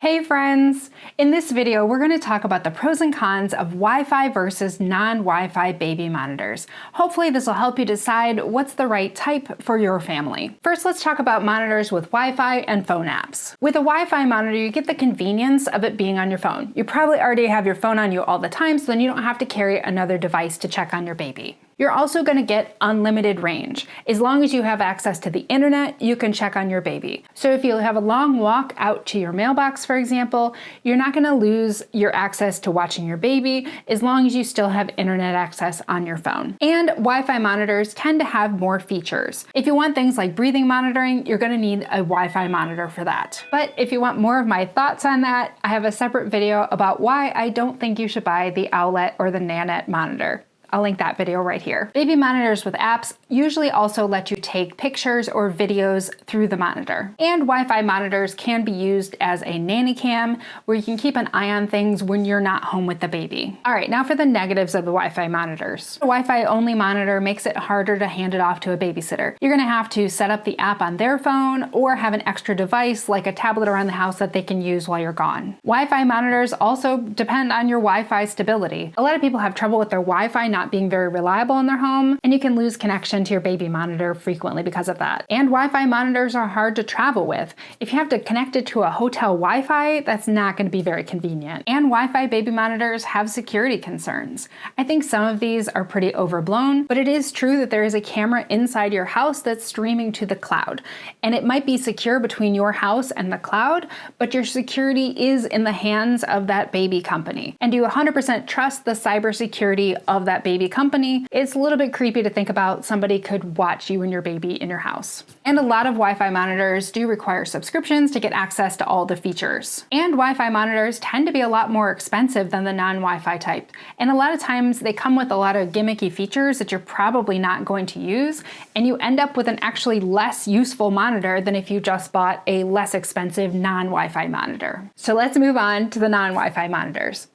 Hey friends! In this video, we're going to talk about the pros and cons of Wi-Fi versus non-Wi-Fi baby monitors. Hopefully this will help you decide what's the right type for your family. First, let's talk about monitors with Wi-Fi and phone apps. With a Wi-Fi monitor, you get the convenience of it being on your phone. You probably already have your phone on you all the time, so then you don't have to carry another device to check on your baby. You're also going to get unlimited range. As long as you have access to the internet, you can check on your baby. So if you have a long walk out to your mailbox, for example, you're not going to lose your access to watching your baby as long as you still have internet access on your phone. And Wi-Fi monitors tend to have more features. If you want things like breathing monitoring, you're going to need a Wi-Fi monitor for that. But if you want more of my thoughts on that, I have a separate video about why I don't think you should buy the Owlet or the Nanette monitor. I'll link that video right here. Baby monitors with apps usually also let you take pictures or videos through the monitor. And Wi-Fi monitors can be used as a nanny cam where you can keep an eye on things when you're not home with the baby. All right, now for the negatives of the Wi-Fi monitors. A Wi-Fi only monitor makes it harder to hand it off to a babysitter. You're gonna have to set up the app on their phone or have an extra device like a tablet around the house that they can use while you're gone. Wi-Fi monitors also depend on your Wi-Fi stability. A lot of people have trouble with their Wi-Fi not being very reliable in their home, and you can lose connection to your baby monitor frequently because of that. And Wi-Fi monitors are hard to travel with. If you have to connect it to a hotel Wi-Fi, that's not going to be very convenient. And Wi-Fi baby monitors have security concerns. I think some of these are pretty overblown, but it is true that there is a camera inside your house that's streaming to the cloud. And it might be secure between your house and the cloud, but your security is in the hands of that baby company. And do you 100% trust the cybersecurity of that baby company? It's a little bit creepy to think about somebody could watch you and your baby in your house. And a lot of Wi-Fi monitors do require subscriptions to get access to all the features. And Wi-Fi monitors tend to be a lot more expensive than the non-Wi-Fi type. And a lot of times they come with a lot of gimmicky features that you're probably not going to use, and you end up with an actually less useful monitor than if you just bought a less expensive non-Wi-Fi monitor. So let's move on to the non-Wi-Fi monitors.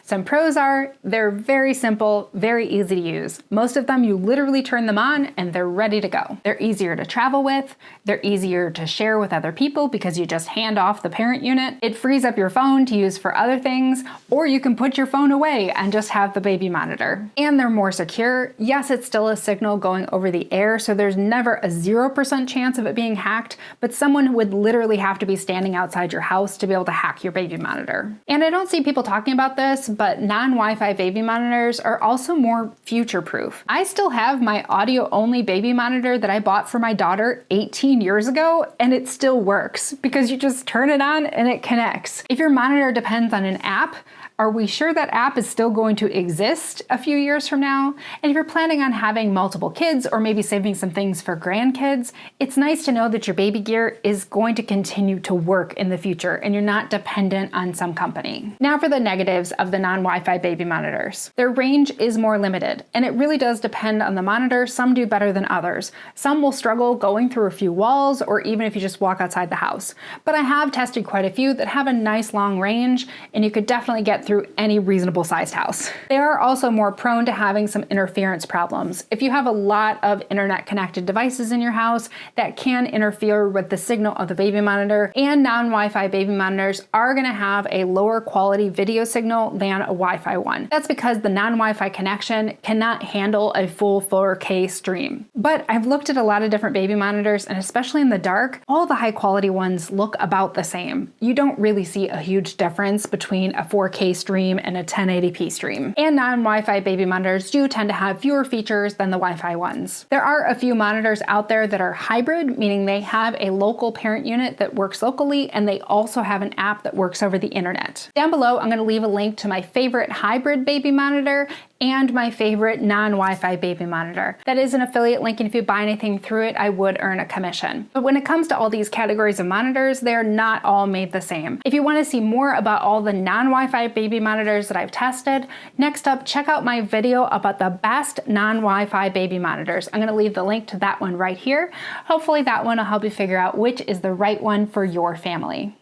Some pros are they're very simple, very easy to use. Most of them you literally turn them on and they're ready to go. They're easier to travel with, they're easier to share with other people because you just hand off the parent unit. It frees up your phone to use for other things, or you can put your phone away and just have the baby monitor. And they're more secure. Yes, it's still a signal going over the air, so there's never a 0% chance of it being hacked, but someone would literally have to be standing outside your house to be able to hack your baby monitor. And I don't see people talking about this, but non-Wi-Fi baby monitors are also more future-proof. I still have my audio-only baby monitor that I bought for my daughter 18 years ago, and it still works because you just turn it on and it connects. If your monitor depends on an app, are we sure that app is still going to exist a few years from now? And if you're planning on having multiple kids or maybe saving some things for grandkids, it's nice to know that your baby gear is going to continue to work in the future and you're not dependent on some company. Now for the negatives of the non-Wi-Fi baby monitors. Their range is more limited, and it really does depend on the monitor. Some do better than others. Some will struggle going through a few walls or even if you just walk outside the house. But I have tested quite a few that have a nice long range, and you could definitely get through any reasonable sized house. They are also more prone to having some interference problems. If you have a lot of internet connected devices in your house, that can interfere with the signal of the baby monitor, and non-Wi-Fi baby monitors are going to have a lower quality video signal than a Wi-Fi one. That's because the non-Wi-Fi connection cannot handle a full 4K stream. But I've looked at a lot of different baby monitors, and especially in the dark, all the high quality ones look about the same. You don't really see a huge difference between a 4K stream and a 1080p stream. And non-Wi-Fi baby monitors do tend to have fewer features than the Wi-Fi ones. There are a few monitors out there that are hybrid, meaning they have a local parent unit that works locally and they also have an app that works over the internet. Down below, I'm going to leave a link to my favorite hybrid baby monitor and my favorite non-Wi-Fi baby monitor. That is an affiliate link, and if you buy anything through it, I would earn a commission. But when it comes to all these categories of monitors, they're not all made the same. If you want to see more about all the non-Wi-Fi baby monitors that I've tested, next up, check out my video about the best non-Wi-Fi baby monitors. I'm going to leave the link to that one right here. Hopefully that one will help you figure out which is the right one for your family.